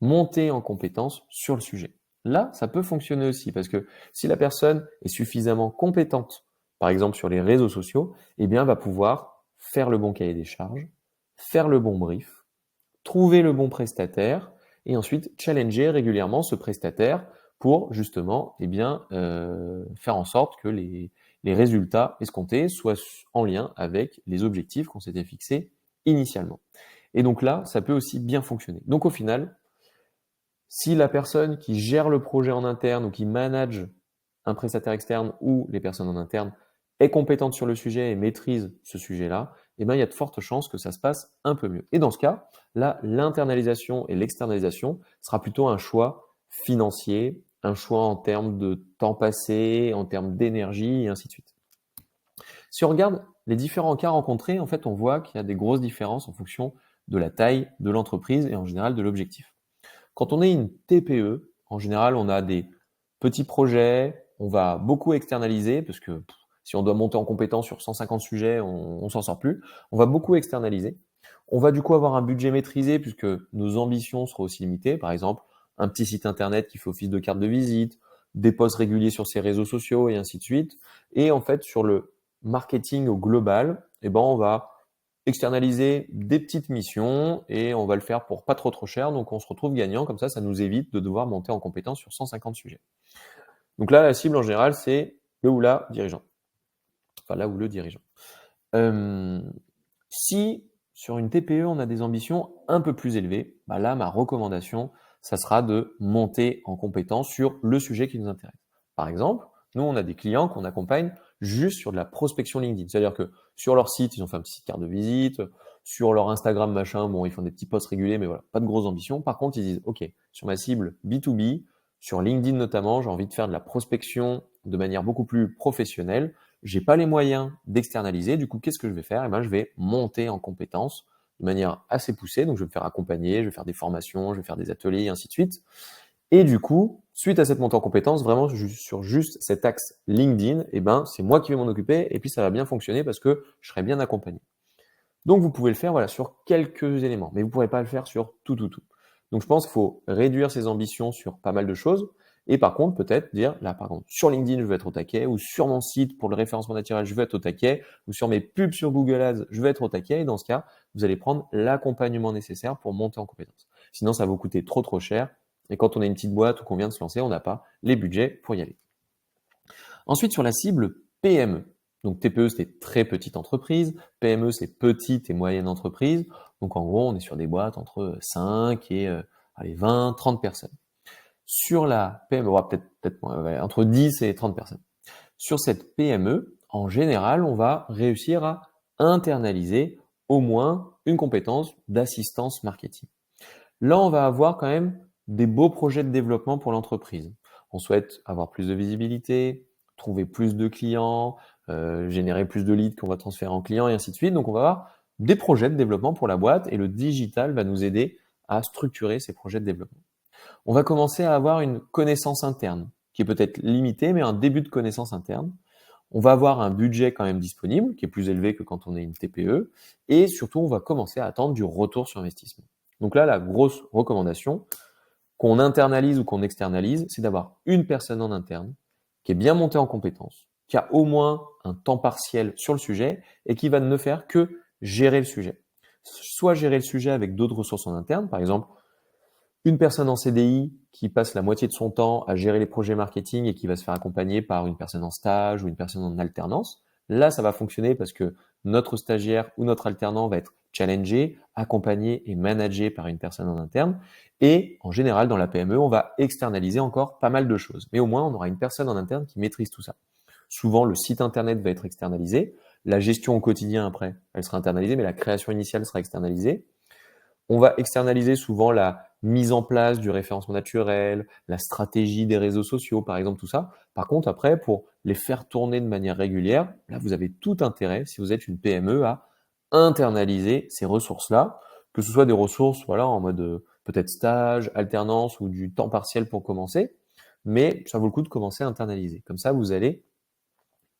monté en compétence sur le sujet. Là, ça peut fonctionner aussi, parce que si la personne est suffisamment compétente, par exemple sur les réseaux sociaux, eh bien, va pouvoir faire le bon cahier des charges, faire le bon brief, trouver le bon prestataire, et ensuite challenger régulièrement ce prestataire pour justement faire en sorte que les résultats escomptés soient en lien avec les objectifs qu'on s'était fixés initialement. Et donc là, ça peut aussi bien fonctionner. Donc au final, si la personne qui gère le projet en interne ou qui manage un prestataire externe ou les personnes en interne est compétente sur le sujet et maîtrise ce sujet-là, eh bien, il y a de fortes chances que ça se passe un peu mieux. Et dans ce cas, là, l'internalisation et l'externalisation sera plutôt un choix financier, un choix en termes de temps passé, en termes d'énergie, et ainsi de suite. Si on regarde les différents cas rencontrés, en fait, on voit qu'il y a des grosses différences en fonction de la taille de l'entreprise et en général de l'objectif. Quand on est une TPE, en général, on a des petits projets, on va beaucoup externaliser parce que si on doit monter en compétence sur 150 sujets, on s'en sort plus. On va beaucoup externaliser. On va du coup avoir un budget maîtrisé puisque nos ambitions seront aussi limitées. Par exemple, un petit site internet qui fait office de carte de visite, des posts réguliers sur ses réseaux sociaux et ainsi de suite. Et en fait, sur le marketing au global, on va externaliser des petites missions et on va le faire pour pas trop cher. Donc, on se retrouve gagnant. Comme ça nous évite de devoir monter en compétence sur 150 sujets. Donc là, la cible en général, c'est le ou la dirigeant. Enfin, là ou le dirigeant. Si sur une TPE, on a des ambitions un peu plus élevées, là, ma recommandation, ça sera de monter en compétence sur le sujet qui nous intéresse. Par exemple, nous, on a des clients qu'on accompagne juste sur de la prospection LinkedIn. C'est-à-dire que sur leur site, ils ont fait un petit carte de visite, sur leur Instagram, machin, bon, ils font des petits posts réguliers, mais voilà, pas de grosses ambitions. Par contre, ils disent, OK, sur ma cible B2B, sur LinkedIn notamment, j'ai envie de faire de la prospection de manière beaucoup plus professionnelle. J'ai pas les moyens d'externaliser. Du coup, qu'est-ce que je vais faire? Je vais monter en compétences de manière assez poussée. Donc, je vais me faire accompagner, je vais faire des formations, je vais faire des ateliers, et ainsi de suite. Et du coup, suite à cette montée en compétences, vraiment sur juste cet axe LinkedIn, c'est moi qui vais m'en occuper et puis ça va bien fonctionner parce que je serai bien accompagné. Donc, vous pouvez le faire sur quelques éléments, mais vous ne pourrez pas le faire sur tout. Donc, je pense qu'il faut réduire ses ambitions sur pas mal de choses. Et par contre, peut-être dire, là, par contre, sur LinkedIn, je vais être au taquet, ou sur mon site pour le référencement naturel, je vais être au taquet, ou sur mes pubs sur Google Ads, je vais être au taquet. Et dans ce cas, vous allez prendre l'accompagnement nécessaire pour monter en compétence. Sinon, ça va vous coûter trop cher. Et quand on a une petite boîte ou qu'on vient de se lancer, on n'a pas les budgets pour y aller. Ensuite, sur la cible PME. Donc TPE, c'est très petite entreprise. PME, c'est petite et moyenne entreprise. Donc en gros, on est sur des boîtes entre 5 et 20, 30 personnes. Sur la PME, peut-être entre 10 et 30 personnes. Sur cette PME, en général, on va réussir à internaliser au moins une compétence d'assistance marketing. Là, on va avoir quand même des beaux projets de développement pour l'entreprise. On souhaite avoir plus de visibilité, trouver plus de clients, générer plus de leads qu'on va transférer en clients et ainsi de suite. Donc, on va avoir des projets de développement pour la boîte et le digital va nous aider à structurer ces projets de développement. On va commencer à avoir une connaissance interne qui est peut-être limitée, mais un début de connaissance interne. On va avoir un budget quand même disponible qui est plus élevé que quand on est une TPE et surtout, on va commencer à attendre du retour sur investissement. Donc là, la grosse recommandation, qu'on internalise ou qu'on externalise, c'est d'avoir une personne en interne qui est bien montée en compétences, qui a au moins un temps partiel sur le sujet et qui va ne faire que gérer le sujet. Soit gérer le sujet avec d'autres ressources en interne, par exemple, une personne en CDI qui passe la moitié de son temps à gérer les projets marketing et qui va se faire accompagner par une personne en stage ou une personne en alternance. Là, ça va fonctionner parce que notre stagiaire ou notre alternant va être challengé, accompagné et managé par une personne en interne. Et en général, dans la PME, on va externaliser encore pas mal de choses. Mais au moins, on aura une personne en interne qui maîtrise tout ça. Souvent, le site internet va être externalisé. La gestion au quotidien, après, elle sera internalisée, mais la création initiale sera externalisée. On va externaliser souvent la mise en place du référencement naturel, la stratégie des réseaux sociaux, par exemple, tout ça. Par contre, après, pour les faire tourner de manière régulière, là, vous avez tout intérêt, si vous êtes une PME, à internaliser ces ressources-là, que ce soit des ressources, en mode peut-être stage, alternance ou du temps partiel pour commencer, mais ça vaut le coup de commencer à internaliser. Comme ça, vous allez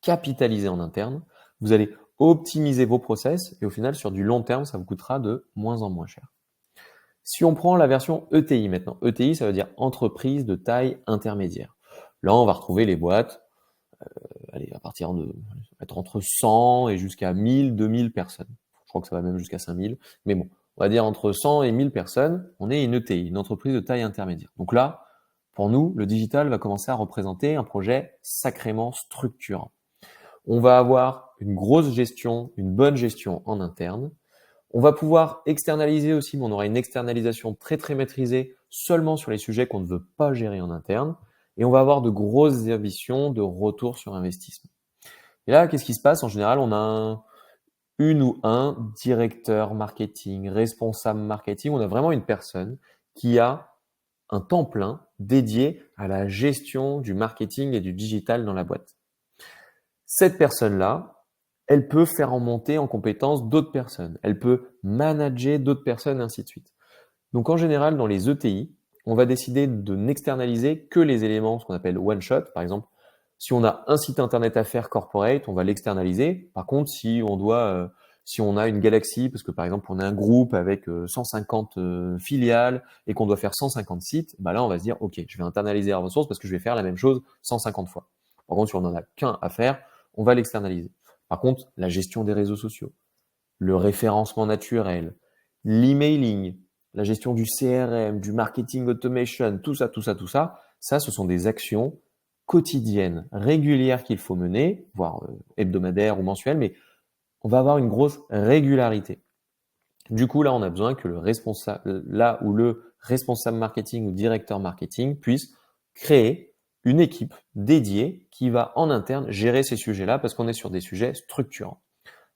capitaliser en interne, vous allez optimiser vos process et au final, sur du long terme, ça vous coûtera de moins en moins cher. Si on prend la version ETI maintenant, ETI, ça veut dire entreprise de taille intermédiaire. Là, on va retrouver les boîtes, à partir de être entre 100 et jusqu'à 1000, 2000 personnes. Je crois que ça va même jusqu'à 5000. Mais bon, on va dire entre 100 et 1000 personnes, on est une ETI, une entreprise de taille intermédiaire. Donc là, pour nous, le digital va commencer à représenter un projet sacrément structurant. On va avoir une grosse gestion, une bonne gestion en interne. On va pouvoir externaliser aussi, mais on aura une externalisation très maîtrisée seulement sur les sujets qu'on ne veut pas gérer en interne. Et on va avoir de grosses ambitions de retour sur investissement. Et là, qu'est-ce qui se passe? En général, on a une ou un directeur marketing, responsable marketing. On a vraiment une personne qui a un temps plein dédié à la gestion du marketing et du digital dans la boîte. Cette personne-là, elle peut faire en monter en compétence d'autres personnes. Elle peut manager d'autres personnes, et ainsi de suite. Donc, en général, dans les ETI, on va décider de n'externaliser que les éléments, ce qu'on appelle one shot. Par exemple, si on a un site internet à faire corporate, on va l'externaliser. Par contre, si on a une galaxie, parce que par exemple, on a un groupe avec 150 filiales et qu'on doit faire 150 sites, là, on va se dire, OK, je vais internaliser la ressource parce que je vais faire la même chose 150 fois. Par contre, si on n'en a qu'un à faire, on va l'externaliser. Par contre, la gestion des réseaux sociaux, le référencement naturel, l'emailing, la gestion du CRM, du marketing automation, ça, ce sont des actions quotidiennes, régulières qu'il faut mener, voire hebdomadaires ou mensuelles, mais on va avoir une grosse régularité. Du coup, là, on a besoin que là où le responsable marketing ou directeur marketing puisse créer une équipe dédiée qui va en interne gérer ces sujets-là parce qu'on est sur des sujets structurants.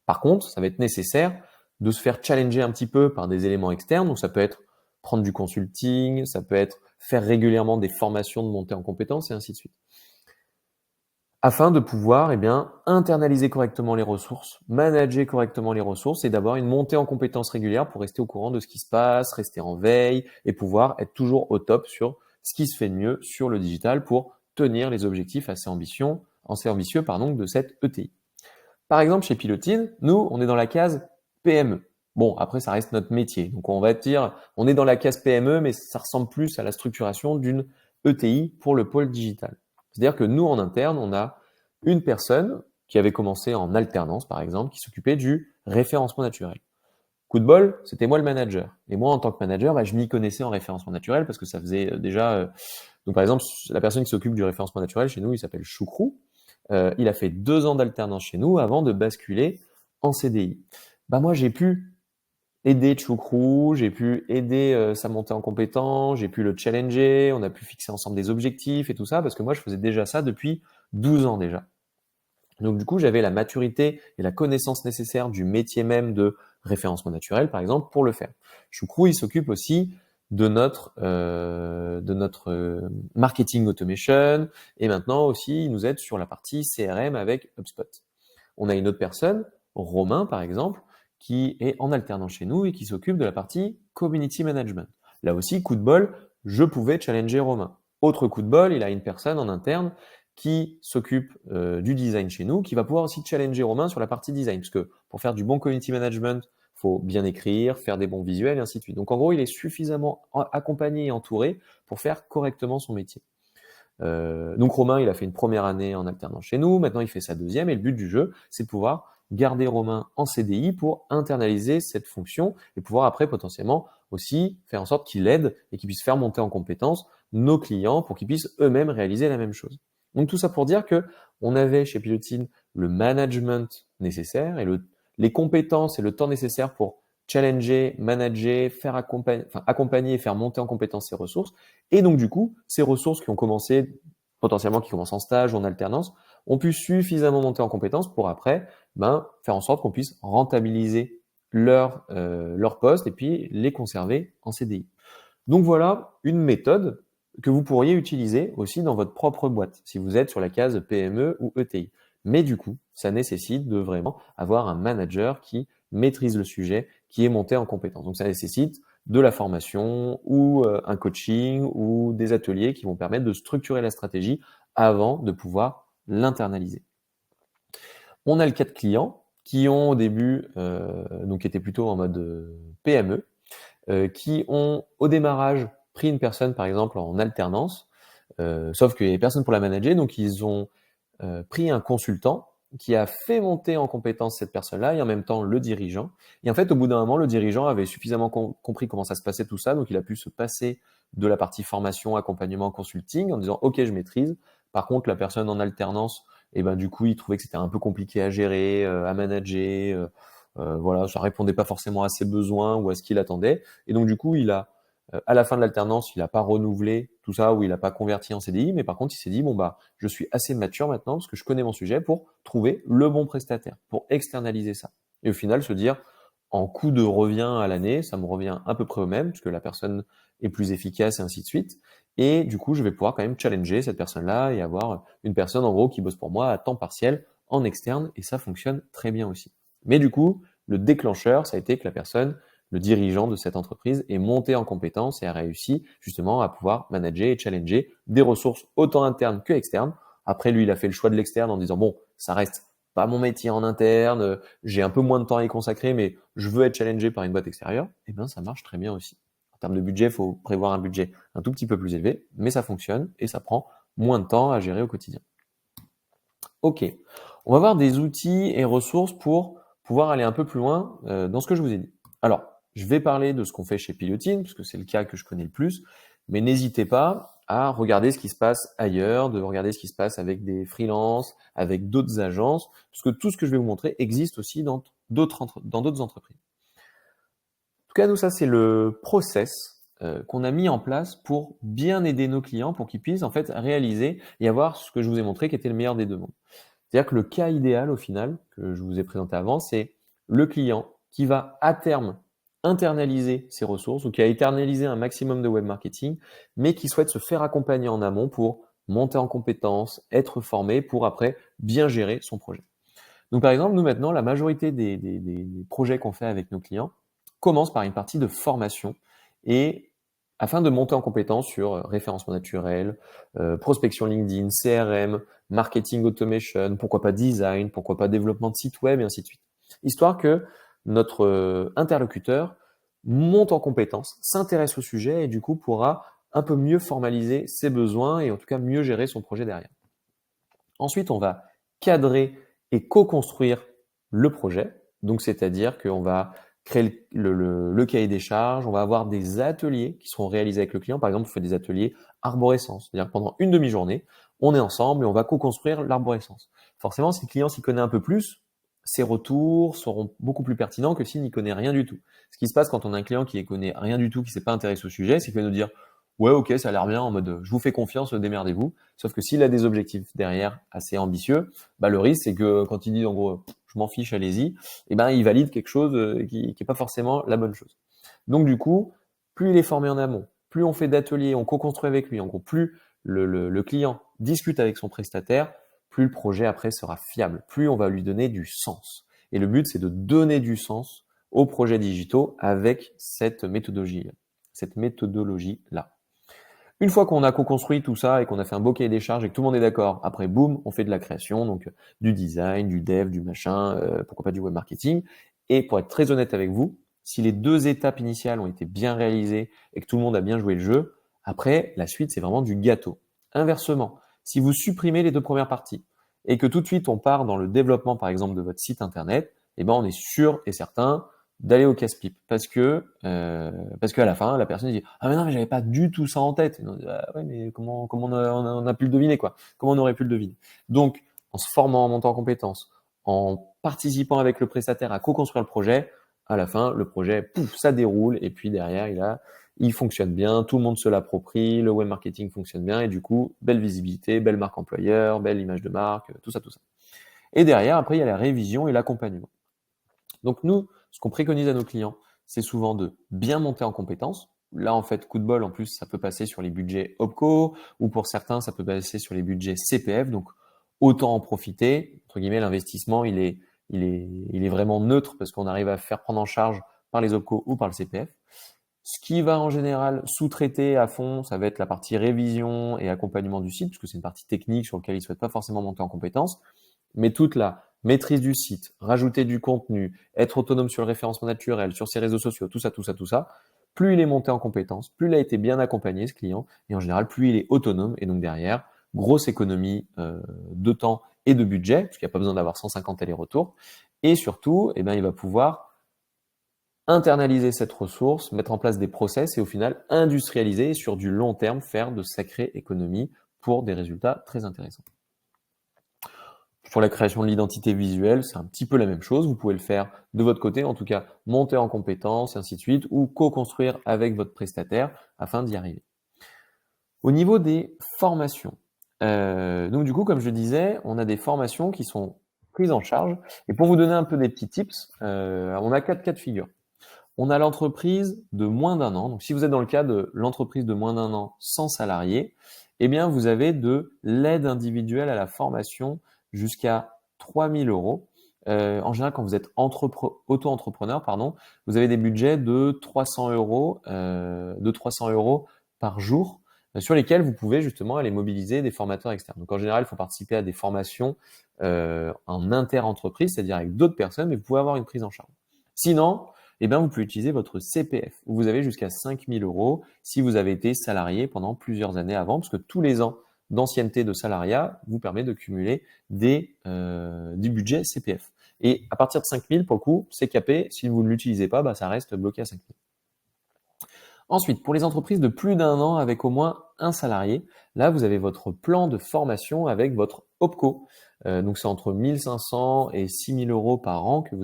Par contre, ça va être nécessaire de se faire challenger un petit peu par des éléments externes. Donc, ça peut être prendre du consulting, ça peut être faire régulièrement des formations de montée en compétences et ainsi de suite. Afin de pouvoir internaliser correctement les ressources, manager correctement les ressources et d'avoir une montée en compétences régulière pour rester au courant de ce qui se passe, rester en veille et pouvoir être toujours au top sur ce qui se fait de mieux sur le digital pour tenir les objectifs assez ambitieux de cette ETI. Par exemple, chez Pilotine, nous, on est dans la case PME. Bon, après, ça reste notre métier. Donc, on va dire, on est dans la case PME, mais ça ressemble plus à la structuration d'une ETI pour le pôle digital. C'est-à-dire que nous, en interne, on a une personne qui avait commencé en alternance, par exemple, qui s'occupait du référencement naturel. Coup de bol, c'était moi le manager. Et moi, en tant que manager, je m'y connaissais en référencement naturel parce que ça faisait déjà... Donc, par exemple, la personne qui s'occupe du référencement naturel chez nous, il s'appelle Choucrou. Il a fait 2 ans d'alternance chez nous avant de basculer en CDI. Moi, j'ai pu aider Choucrou, j'ai pu aider sa montée en compétence, j'ai pu le challenger, on a pu fixer ensemble des objectifs et tout ça, parce que moi, je faisais déjà ça depuis 12 ans déjà. Donc du coup, j'avais la maturité et la connaissance nécessaire du métier même de référencement naturel, par exemple, pour le faire. Choucrou, il s'occupe aussi de notre marketing automation et maintenant aussi, il nous aide sur la partie CRM avec HubSpot. On a une autre personne, Romain par exemple, qui est en alternance chez nous et qui s'occupe de la partie community management. Là aussi, coup de bol, je pouvais challenger Romain. Autre coup de bol, il a une personne en interne qui s'occupe du design chez nous, qui va pouvoir aussi challenger Romain sur la partie design, parce que pour faire du bon community management, il faut bien écrire, faire des bons visuels et ainsi de suite. Donc en gros, il est suffisamment accompagné et entouré pour faire correctement son métier. Donc Romain, il a fait une première année en alternance chez nous, maintenant il fait sa deuxième, et le but du jeu, c'est de pouvoir garder Romain en CDI pour internaliser cette fonction et pouvoir après potentiellement aussi faire en sorte qu'il aide et qu'il puisse faire monter en compétence nos clients pour qu'ils puissent eux-mêmes réaliser la même chose. Donc tout ça pour dire que on avait chez Pilotine le management nécessaire et les compétences et le temps nécessaire pour challenger, manager, faire accompagner et faire monter en compétence ces ressources. Et donc, du coup, ces ressources qui ont commencé, potentiellement qui commencent en stage ou en alternance, ont pu suffisamment monter en compétence pour après faire en sorte qu'on puisse rentabiliser leur poste et puis les conserver en CDI. Donc voilà une méthode que vous pourriez utiliser aussi dans votre propre boîte, si vous êtes sur la case PME ou ETI. Mais du coup, ça nécessite de vraiment avoir un manager qui maîtrise le sujet, qui est monté en compétence. Donc ça nécessite de la formation ou un coaching ou des ateliers qui vont permettre de structurer la stratégie avant de pouvoir l'internaliser. On a le cas de clients qui ont au début, donc étaient plutôt en mode PME, qui ont au démarrage pris une personne par exemple en alternance, sauf qu'il n'y avait personne pour la manager, donc ils ont pris un consultant qui a fait monter en compétence cette personne-là et en même temps le dirigeant. Et en fait, au bout d'un moment, le dirigeant avait suffisamment compris comment ça se passait tout ça, donc il a pu se passer de la partie formation, accompagnement, consulting en disant OK, je maîtrise. Par contre, la personne en alternance, du coup, il trouvait que c'était un peu compliqué à gérer, à manager. Voilà, ça répondait pas forcément à ses besoins ou à ce qu'il attendait. Et donc, du coup, à la fin de l'alternance, il n'a pas renouvelé tout ça ou il n'a pas converti en CDI, mais par contre, il s'est dit, je suis assez mature maintenant parce que je connais mon sujet pour trouver le bon prestataire, pour externaliser ça. Et au final, se dire, en coût de revient à l'année, ça me revient à peu près au même, puisque la personne est plus efficace et ainsi de suite. Et du coup, je vais pouvoir quand même challenger cette personne-là et avoir une personne, en gros, qui bosse pour moi à temps partiel en externe, et ça fonctionne très bien aussi. Mais du coup, le déclencheur, ça a été que la personne, le dirigeant de cette entreprise, est monté en compétence et a réussi justement à pouvoir manager et challenger des ressources autant internes que externes. Après, lui, il a fait le choix de l'externe en disant, bon, ça reste pas mon métier en interne, j'ai un peu moins de temps à y consacrer, mais je veux être challengé par une boîte extérieure, et bien ça marche très bien aussi. En termes de budget, il faut prévoir un budget un tout petit peu plus élevé, mais ça fonctionne et ça prend moins de temps à gérer au quotidien. Ok, On va voir des outils et ressources pour pouvoir aller un peu plus loin dans ce que je vous ai dit. Alors, je vais parler de ce qu'on fait chez Pilotine, parce que c'est le cas que je connais le plus, mais n'hésitez pas à regarder ce qui se passe ailleurs, de regarder ce qui se passe avec des freelances, avec d'autres agences, parce que tout ce que je vais vous montrer existe aussi dans d'autres entreprises. En tout cas, nous, ça, c'est le process qu'on a mis en place pour bien aider nos clients, pour qu'ils puissent en fait réaliser et avoir ce que je vous ai montré qui était le meilleur des deux mondes. C'est-à-dire que le cas idéal, au final, que je vous ai présenté avant, c'est le client qui va à terme internaliser ses ressources ou qui a internalisé un maximum de web marketing, mais qui souhaite se faire accompagner en amont pour monter en compétences, être formé pour après bien gérer son projet. Donc par exemple, nous maintenant, la majorité des projets qu'on fait avec nos clients commencent par une partie de formation et afin de monter en compétence sur référencement naturel, prospection LinkedIn, CRM, marketing automation, pourquoi pas design, pourquoi pas développement de site web et ainsi de suite. Histoire que notre interlocuteur monte en compétence, s'intéresse au sujet et du coup pourra un peu mieux formaliser ses besoins et en tout cas mieux gérer son projet derrière. Ensuite, on va cadrer et co-construire le projet. Donc, c'est-à-dire qu'on va créer le cahier des charges, on va avoir des ateliers qui seront réalisés avec le client. Par exemple, on fait des ateliers arborescence. C'est-à-dire que pendant une demi-journée, on est ensemble et on va co-construire l'arborescence. Forcément, si le client s'y connaît un peu plus, ses retours seront beaucoup plus pertinents que s'il n'y connaît rien du tout. Ce qui se passe quand on a un client qui ne connaît rien du tout, qui ne s'est pas intéressé au sujet, c'est qu'il va nous dire ouais, ok, ça a l'air bien en mode je vous fais confiance, démerdez-vous. Sauf que s'il a des objectifs derrière assez ambitieux, bah, le risque c'est que quand il dit en gros je m'en fiche, allez-y, et ben il valide quelque chose qui est pas forcément la bonne chose. Donc du coup, plus il est formé en amont, plus on fait d'ateliers, on co-construit avec lui, en gros, plus le client discute avec son prestataire, plus le projet après sera fiable, plus on va lui donner du sens. Et le but c'est de donner du sens aux projets digitaux avec cette méthodologie-là. Une fois qu'on a co-construit tout ça et qu'on a fait un beau cahier des charges et que tout le monde est d'accord, après boum, on fait de la création, donc du design, du dev, du machin, pourquoi pas du web marketing. Et pour être très honnête avec vous, si les deux étapes initiales ont été bien réalisées et que tout le monde a bien joué le jeu, après la suite c'est vraiment du gâteau. Inversement, si vous supprimez les deux premières parties et que tout de suite on part dans le développement par exemple de votre site internet, eh ben on est sûr et certain d'aller au casse-pipe parce qu'à la fin la personne dit ah mais non mais j'avais pas du tout ça en tête. On dit, ah ouais mais comment on a pu le deviner quoi, comment on aurait pu le deviner. Donc en se formant, en montant en compétences, en participant avec le prestataire à co-construire le projet, à la fin le projet pouf ça déroule et puis derrière il fonctionne bien, tout le monde se l'approprie, le web marketing fonctionne bien et du coup belle visibilité, belle marque employeur, belle image de marque, tout ça. Et derrière après il y a la révision et l'accompagnement. Donc nous, ce qu'on préconise à nos clients, c'est souvent de bien monter en compétences. Là, en fait, coup de bol, en plus, ça peut passer sur les budgets OPCO ou pour certains, ça peut passer sur les budgets CPF. Donc, autant en profiter. Entre guillemets, l'investissement, il est vraiment neutre parce qu'on arrive à faire prendre en charge par les OPCO ou par le CPF. Ce qui va en général sous-traiter à fond, ça va être la partie révision et accompagnement du site, parce que c'est une partie technique sur laquelle ils ne souhaitent pas forcément monter en compétences. Mais toute la maîtrise du site, rajouter du contenu, être autonome sur le référencement naturel, sur ses réseaux sociaux, tout ça, plus il est monté en compétences, plus il a été bien accompagné, ce client, et en général, plus il est autonome, et donc derrière, grosse économie de temps et de budget, parce qu'il n'y a pas besoin d'avoir 150 allers-retours, et surtout, eh ben, il va pouvoir internaliser cette ressource, mettre en place des process et au final industrialiser et sur du long terme faire de sacrées économies pour des résultats très intéressants. Pour la création de l'identité visuelle, c'est un petit peu la même chose. Vous pouvez le faire de votre côté, en tout cas monter en compétences, et ainsi de suite, ou co-construire avec votre prestataire afin d'y arriver. Au niveau des formations, donc du coup, comme je disais, on a des formations qui sont prises en charge. Et pour vous donner un peu des petits tips, on a 4 cas de figure. On a l'entreprise de moins d'un an. Donc, si vous êtes dans le cas de l'entreprise de moins d'un an sans salarié, eh bien, vous avez de l'aide individuelle à la formation jusqu'à 3 000 euros. En général, quand vous êtes auto-entrepreneur, vous avez des budgets de 300 euros par jour sur lesquels vous pouvez justement aller mobiliser des formateurs externes. Donc, en général, il faut participer à des formations en inter-entreprise, c'est-à-dire avec d'autres personnes, mais vous pouvez avoir une prise en charge. Sinon, eh bien, vous pouvez utiliser votre CPF, où vous avez jusqu'à 5 000 euros si vous avez été salarié pendant plusieurs années avant, parce que tous les ans, d'ancienneté de salariat vous permet de cumuler du budget CPF. Et à partir de 5 000, pour le coup, c'est capé. Si vous ne l'utilisez pas, bah, ça reste bloqué à 5 000. Ensuite, pour les entreprises de plus d'1 an avec au moins un salarié, là, vous avez votre plan de formation avec votre OPCO. Donc, c'est entre 1 500 et 6 000 euros par an auquel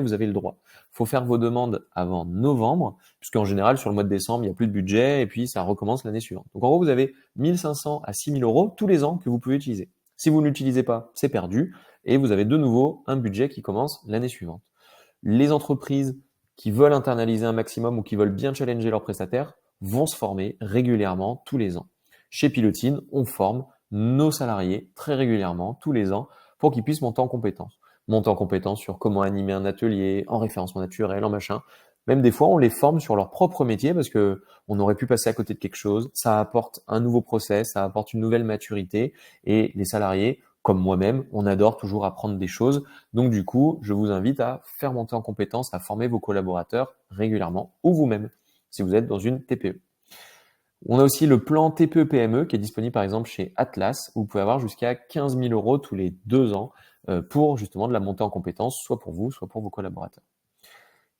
vous avez le droit. Il faut faire vos demandes avant novembre, puisqu'en général, sur le mois de décembre, il n'y a plus de budget et puis ça recommence l'année suivante. Donc, en gros, vous avez 1 500 à 6 000 euros tous les ans que vous pouvez utiliser. Si vous ne l'utilisez pas, c'est perdu et vous avez de nouveau un budget qui commence l'année suivante. Les entreprises qui veulent internaliser un maximum ou qui veulent bien challenger leurs prestataires vont se former régulièrement tous les ans. Chez Pilotine, on forme nos salariés très régulièrement, tous les ans, pour qu'ils puissent monter en compétences. Monter en compétences sur comment animer un atelier, en référencement naturel, en machin. Même des fois, on les forme sur leur propre métier parce que on aurait pu passer à côté de quelque chose. Ça apporte un nouveau process, ça apporte une nouvelle maturité et les salariés, comme moi-même, on adore toujours apprendre des choses. Donc du coup, je vous invite à faire monter en compétences, à former vos collaborateurs régulièrement ou vous-même, si vous êtes dans une TPE. On a aussi le plan TPE-PME qui est disponible par exemple chez Atlas, où vous pouvez avoir jusqu'à 15 000 euros tous les 2 ans pour justement de la montée en compétences, soit pour vous, soit pour vos collaborateurs.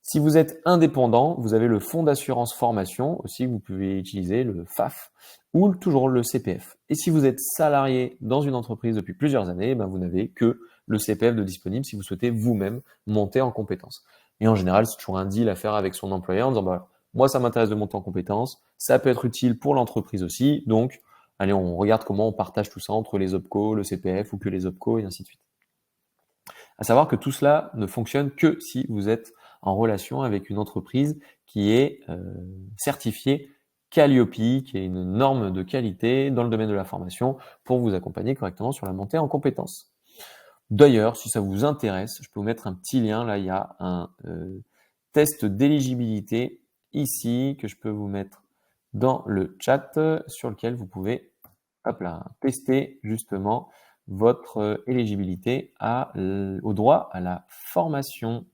Si vous êtes indépendant, vous avez le fonds d'assurance formation aussi, vous pouvez utiliser le FAF ou toujours le CPF. Et si vous êtes salarié dans une entreprise depuis plusieurs années, ben vous n'avez que le CPF de disponible si vous souhaitez vous-même monter en compétences. Et en général, c'est toujours un deal à faire avec son employeur en disant bah, moi, ça m'intéresse de monter en compétences, ça peut être utile pour l'entreprise aussi, donc allez, on regarde comment on partage tout ça entre les OPCO, le CPF ou que les OPCO et ainsi de suite. À savoir que tout cela ne fonctionne que si vous êtes en relation avec une entreprise qui est certifiée Calliope, qui est une norme de qualité dans le domaine de la formation pour vous accompagner correctement sur la montée en compétences. D'ailleurs, si ça vous intéresse, je peux vous mettre un petit lien. Là, il y a un test d'éligibilité ici que je peux vous mettre dans le chat sur lequel vous pouvez tester justement votre éligibilité au droit à la formation.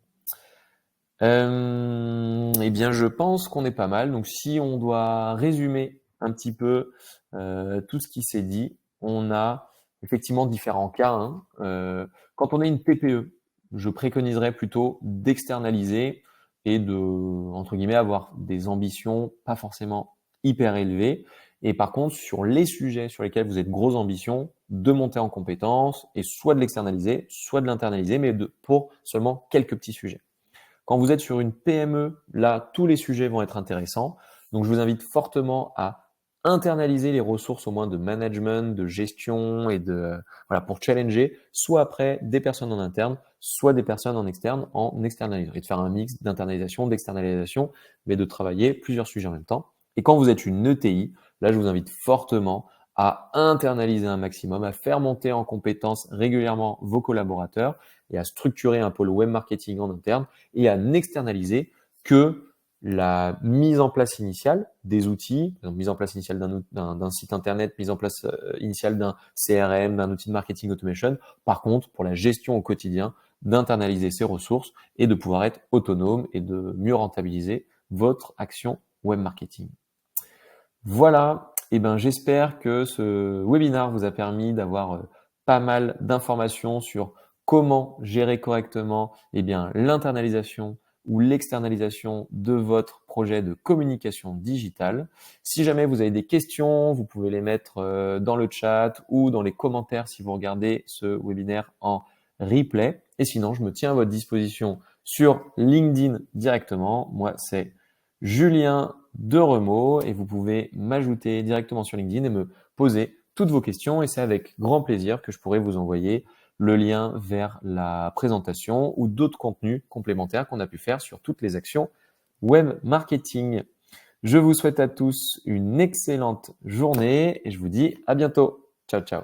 Eh bien, je pense qu'on est pas mal. Donc, si on doit résumer un petit peu tout ce qui s'est dit, on a effectivement différents cas. Quand on est une TPE, je préconiserais plutôt d'externaliser et de, entre guillemets, avoir des ambitions pas forcément hyper élevées. Et par contre, sur les sujets sur lesquels vous êtes grosses ambitions, de monter en compétences et soit de l'externaliser, soit de l'internaliser, mais pour seulement quelques petits sujets. Quand vous êtes sur une PME, là, tous les sujets vont être intéressants. Donc, je vous invite fortement à internaliser les ressources au moins de management, de gestion et pour challenger soit après des personnes en interne, soit des personnes en externe en externalisant et de faire un mix d'internalisation, d'externalisation, mais de travailler plusieurs sujets en même temps. Et quand vous êtes une ETI, là, je vous invite fortement à internaliser un maximum, à faire monter en compétences régulièrement vos collaborateurs et à structurer un pôle web marketing en interne et à n'externaliser que la mise en place initiale des outils, donc mise en place initiale d'un site internet, mise en place initiale d'un CRM, d'un outil de marketing automation. Par contre, pour la gestion au quotidien, d'internaliser ces ressources et de pouvoir être autonome et de mieux rentabiliser votre action web marketing. Voilà, et ben j'espère que ce webinaire vous a permis d'avoir pas mal d'informations sur comment gérer correctement l'internalisation ou l'externalisation de votre projet de communication digitale. Si jamais vous avez des questions, vous pouvez les mettre dans le chat ou dans les commentaires si vous regardez ce webinaire en replay. Et sinon, je me tiens à votre disposition sur LinkedIn directement. Moi, c'est Julien Deremaux et vous pouvez m'ajouter directement sur LinkedIn et me poser toutes vos questions et c'est avec grand plaisir que je pourrai vous envoyer le lien vers la présentation ou d'autres contenus complémentaires qu'on a pu faire sur toutes les actions web marketing. Je vous souhaite à tous une excellente journée et je vous dis à bientôt. Ciao, ciao.